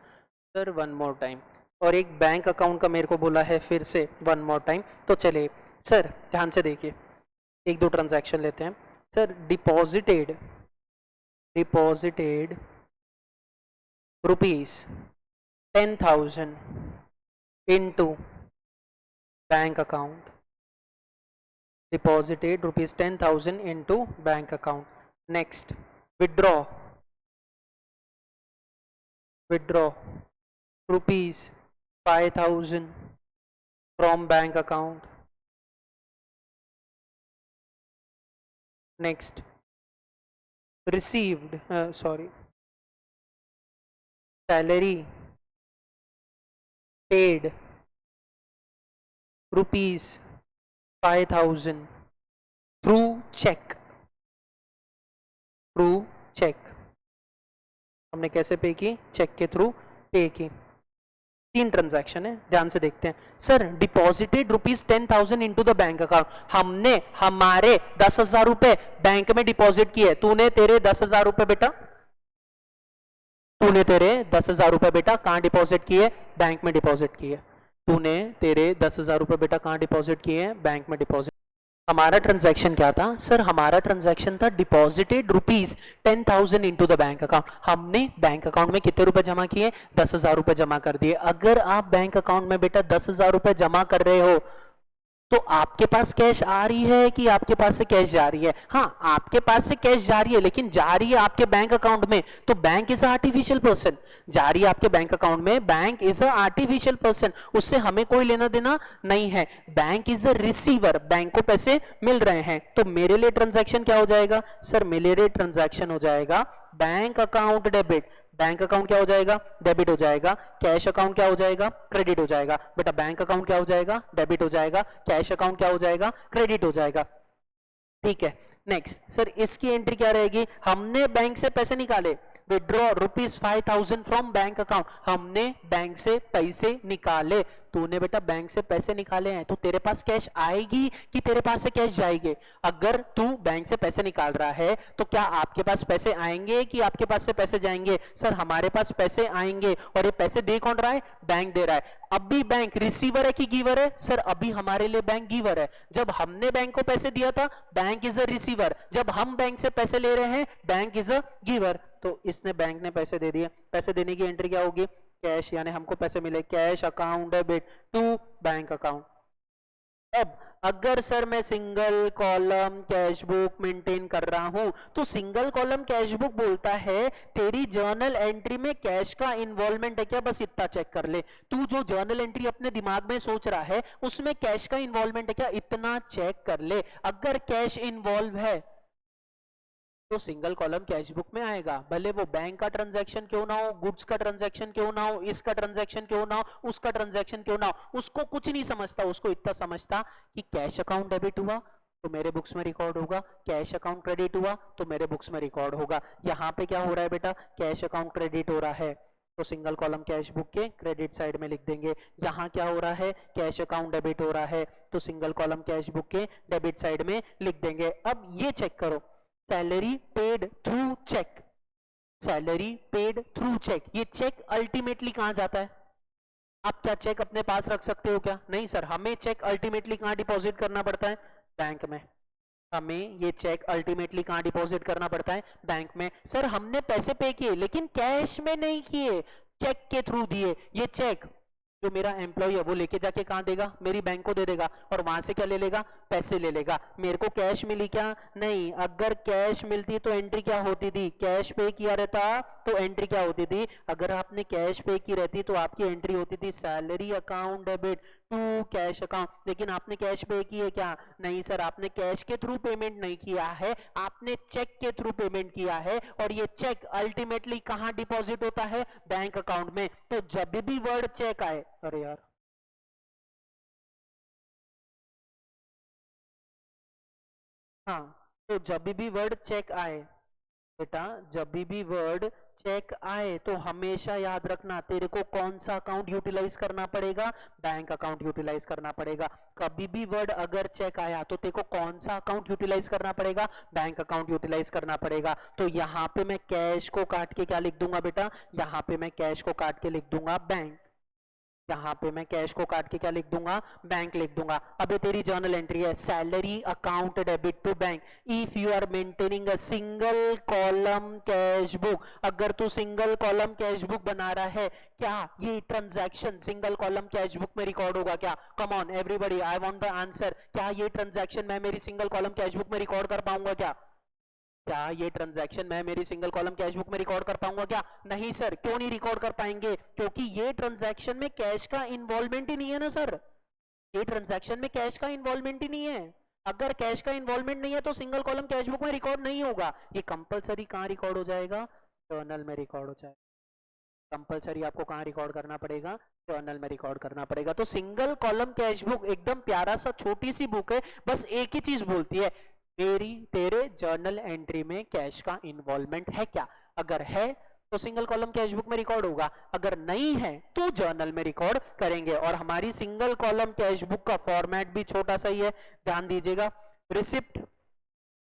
sir one more time, और एक बैंक अकाउंट का मेरे को बोला है फिर से वन मोर टाइम। तो चलिए सर, ध्यान से देखिए, एक दो ट्रांजैक्शन लेते हैं sir. Deposited rupees 10,000 into bank account. Deposited rupees 10,000 into bank account. Next, withdraw rupees 5,000 from bank account. Next, received salary paid rupees 5,000 through check। हमने कैसे पे की? चेक के थ्रू पे की। तीन ट्रांजैक्शन है, ध्यान से देखते हैं sir. Deposited rupees 10,000 into the bank account, हमने हमारे 10,000 रुपए बैंक में डिपॉजिट किए। तूने तेरे 10,000 रुपए बेटा, कहां डिपॉजिट किए? बैंक में डिपॉजिट किए। तूने तेरे 10,000 रुपए बेटा कहां डिपॉजिट किए? बैंक में डिपॉजिट। हमारा ट्रांजैक्शन क्या था सर? हमारा ट्रांजैक्शन था deposited rupees 10,000 into the bank account. हमने बैंक अकाउंट में कितने रुपए जमा किए? 10,000 रुपए जमा कर दिए। अगर आप बैंक अकाउंट में बेटा 10,000 रुपए जमा कर रहे हो, तो आपके पास कैश आ रही है कि आपके पास से कैश जा रही है? हाँ, आपके पास से कैश जा रही है, लेकिन जा रही है आपके बैंक अकाउंट में। तो bank is a artificial person. जा रही है आपके बैंक अकाउंट में, bank is a artificial person, उससे हमें कोई लेना देना नहीं है। Bank is a receiver, bank को पैसे मिल रहे हैं। तो मेरे लिए ट्रांजैक्शन क्या हो जाएगा सर? मेरे लिए ट्रांजैक्शन हो जाएगा bank account debit. Bank account क्या हो जाएगा? डेबिट हो जाएगा। कैश अकाउंट क्या हो जाएगा? क्रेडिट हो जाएगा। बेटा बैंक अकाउंट क्या हो जाएगा? डेबिट हो जाएगा। कैश अकाउंट क्या हो जाएगा? क्रेडिट हो जाएगा। ठीक है, नेक्स्ट सर, इसकी एंट्री क्या रहेगी? हमने बैंक से पैसे निकाले, withdraw rupees 5,000 from bank account. हमने बैंक से पैसे निकाले। तूने बेटा बैंक से पैसे निकाले हैं, तो तेरे पास कैश आएगी कि तेरे पास से कैश जाएगी? अगर तू बैंक से पैसे निकाल रहा है, तो क्या आपके पास पैसे आएंगे कि आपके पास से पैसे जाएंगे? सर हमारे पास पैसे आएंगे। और ये पैसे दे कौन रहा है? बैंक दे रहा है। अभी बैंक रिसीवर है कि गिवर है? सर अभी हमारे लिए बैंक गिवर है। जब हमने बैंक को पैसे दिया था, बैंक इज अ रिसीवर। जब हम बैंक से पैसे ले रहे हैं, बैंक इज अ गिवर। तो इसने, बैंक ने पैसे दे दिए। पैसे देने की एंट्री क्या होगी? कैश, यानी हमको पैसे मिले, cash account debit to bank account. अब अगर सर मैं single column cash book maintain कर रहा हूं, तो सिंगल कॉलम कैश बुक बोलता है तेरी जर्नल एंट्री में कैश का इन्वॉल्वमेंट है क्या? बस इतना चेक कर ले। तू जो जर्नल एंट्री अपने दिमाग में सोच रहा है, उसमें कैश का इन्वॉल्वमेंट है क्या? इतना चेक कर ले। अगर कैश इन्वॉल्व है, तो सिंगल कॉलम कैश बुक में आएगा। भले वो बैंक का ट्रांजैक्शन क्यों ना हो, गुड्स का ट्रांजैक्शन क्यों ना हो, इसका ट्रांजैक्शन क्यों ना हो, उसका ट्रांजैक्शन क्यों ना हो, उसको कुछ नहीं समझता। उसको इतना समझता कि कैश अकाउंट डेबिट हुआ, तो मेरे बुक्स में रिकॉर्ड होगा, कैश अकाउंट क्रेडिट हुआ तो मेरे बुक्स में रिकॉर्ड होगा। यहाँ पे क्या हो रहा है बेटा, कैश अकाउंट क्रेडिट हो रहा है तो सिंगल कॉलम कैश बुक के क्रेडिट साइड में लिख देंगे। यहाँ क्या हो रहा है, कैश अकाउंट डेबिट हो रहा है तो सिंगल कॉलम कैश बुक के डेबिट साइड में लिख देंगे। अब ये चेक करो, salary paid through cheque, salary paid through cheque, ये चेक अल्टीमेटली कहां जाता है? आप क्या चेक अपने पास रख सकते हो क्या? नहीं सर, हमें चेक अल्टीमेटली कहां डिपॉजिट करना पड़ता है? बैंक में। हमें ये चेक अल्टीमेटली कहां डिपॉजिट करना पड़ता है? बैंक में। सर हमने पैसे पे किए लेकिन कैश में नहीं किए, चेक के थ्रू दिए। ये चेक जो मेरा एम्प्लॉय है वो लेके जाके कहां देगा? मेरी बैंक को दे देगा और वहां से क्या ले लेगा? पैसे ले लेगा। मेरे को कैश मिली क्या? नहीं। अगर कैश मिलती तो एंट्री क्या होती थी? कैश पे किया रहता तो एंट्री क्या होती थी? अगर आपने कैश पे की रहती तो आपकी एंट्री होती थी salary account debit to cash account. लेकिन आपने कैश पे की है क्या? नहीं सर, आपने कैश के थ्रू पेमेंट नहीं किया है, आपने चेक के थ्रू पेमेंट किया है और ये चेक अल्टीमेटली कहां डिपॉजिट होता है? बैंक अकाउंट में। तो जब भी वर्ड चेक आए, अरे यार हाँ, तो जब भी वर्ड चेक आए बेटा, जब भी वर्ड चेक आए तो हमेशा याद रखना तेरे को कौन सा अकाउंट यूटिलाइज करना पड़ेगा? बैंक अकाउंट यूटिलाइज करना पड़ेगा। कभी भी वर्ड अगर चेक आया तो तेरे को कौन सा अकाउंट यूटिलाइज करना पड़ेगा? बैंक अकाउंट यूटिलाइज करना पड़ेगा। तो यहाँ पे मैं कैश को काट के क्या लिख दूंगा बेटा? यहाँ पे मैं कैश को काट के लिख दूंगा बैंक। यहाँ पे मैं कैश को काट के क्या लिख दूंगा? बैंक लिख दूंगा। अब ये तेरी जर्नल एंट्री है, salary account debit to bank. If you are maintaining a single column cash book, अगर तू सिंगल कॉलम कैश बुक बना रहा है, क्या ये transaction single column cash book में रिकॉर्ड होगा क्या? Come on everybody, I want the answer. क्या ये ट्रांजैक्शन मैं मेरी सिंगल कॉलम कैश बुक में रिकॉर्ड कर पाऊंगा क्या? क्या ये ट्रांजैक्शन मैं मेरी सिंगल कॉलम कैश बुक में रिकॉर्ड कर पाऊंगा क्या? नहीं सर। क्यों नहीं रिकॉर्ड कर पाएंगे? क्योंकि ये ट्रांजैक्शन में कैश का इन्वॉल्वमेंट ही नहीं है ना सर, ये ट्रांजैक्शन में कैश का इन्वॉल्वमेंट ही नहीं है। अगर कैश का इन्वॉल्वमेंट नहीं है तो सिंगल कॉलम कैश बुक में रिकॉर्ड नहीं होगा। ये कंपलसरी कहां रिकॉर्ड हो जाएगा? जर्नल में रिकॉर्ड हो जाएगा। कंपलसरी आपको कहां रिकॉर्ड करना पड़ेगा? जर्नल में रिकॉर्ड करना पड़ेगा। तो सिंगल कॉलम कैश बुक एकदम प्यारा सा छोटी सी बुक है, बस एक ही चीज बोलती है, मेरी तेरे जर्नल एंट्री में कैश का इन्वॉल्वमेंट है क्या? अगर है तो सिंगल कॉलम कैश बुक में रिकॉर्ड होगा, अगर नहीं है तो जर्नल में रिकॉर्ड करेंगे। और हमारी सिंगल कॉलम कैश बुक का फॉर्मेट भी छोटा सा ही है, ध्यान दीजिएगा। Receipt,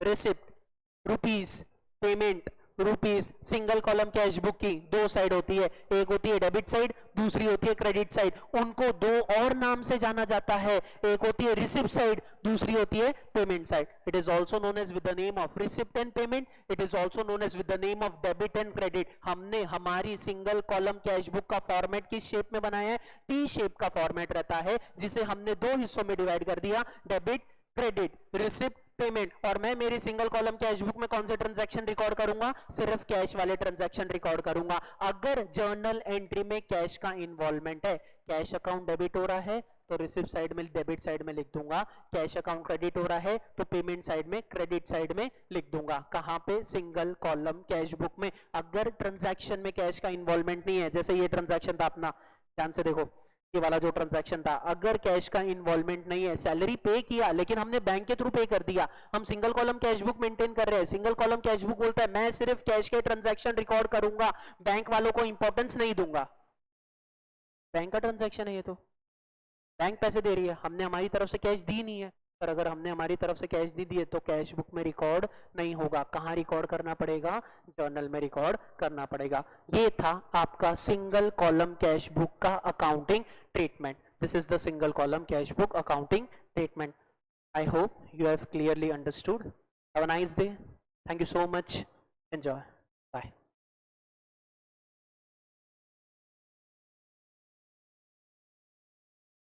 receipt, rupees, payment, rupees. Single column cash book की दो साइड होती है, एक होती है डेबिट साइड, दूसरी होती है क्रेडिट साइड। उनको दो और नाम से जाना जाता है, एक होती है रिसिप्ट साइड, दूसरी होती है payment side. It is also known as with the name of receipt and payment, it is also known as with the name of debit and credit. हमने हमारी सिंगल कॉलम कैश बुक का format किस shape में बनाया है? T shape का format रहता है, जिसे हमने दो हिस्सों में डिवाइड कर दिया, डेबिट क्रेडिट, रिसिप्ट पेमेंट। और मैं मेरी सिंगल कॉलम कैश बुक में कौन से ट्रांजैक्शन रिकॉर्ड करूंगा? सिर्फ कैश वाले ट्रांजैक्शन रिकॉर्ड करूंगा। अगर जर्नल एंट्री में कैश का इन्वॉल्वमेंट है, कैश अकाउंट डेबिट हो रहा है तो रिसिप्ट साइड में डेबिट साइड में लिख दूंगा, कैश अकाउंट क्रेडिट हो रहा है तो पेमेंट साइड में क्रेडिट साइड में लिख दूंगा। कहां पे? सिंगल कॉलम कैश बुक में। अगर ट्रांजैक्शन में कैश का इन्वॉल्वमेंट नहीं है, जैसे ये ट्रांजैक्शन था अपना, ध्यान से देखो, ये वाला जो ट्रांजैक्शन था, अगर कैश का इन्वॉल्वमेंट नहीं है, सैलरी पे किया लेकिन हमने बैंक के थ्रू पे कर दिया, हम single column cash book maintain कर रहे हैं, सिंगल कॉलम कैश बुक बोलता है मैं सिर्फ कैश के ट्रांजैक्शन रिकॉर्ड करूंगा, बैंक वालों को इंपॉर्टेंस नहीं दूंगा। बैंक का ट्रांजैक्शन है ये, तो बैंक पैसे दे रही है, हमने हमारी तरफ से कैश दी नहीं है। पर अगर हमने हमारी तरफ से कैश दी है तो कैश बुक में रिकॉर्ड नहीं होगा। कहां रिकॉर्ड करना पड़ेगा? जर्नल में रिकॉर्ड करना पड़ेगा। ये था आपका सिंगल कॉलम कैश बुक का accounting treatment. This is the single column cash book accounting treatment. I hope you have clearly understood. Have a nice day. Thank you so much. Enjoy. Bye.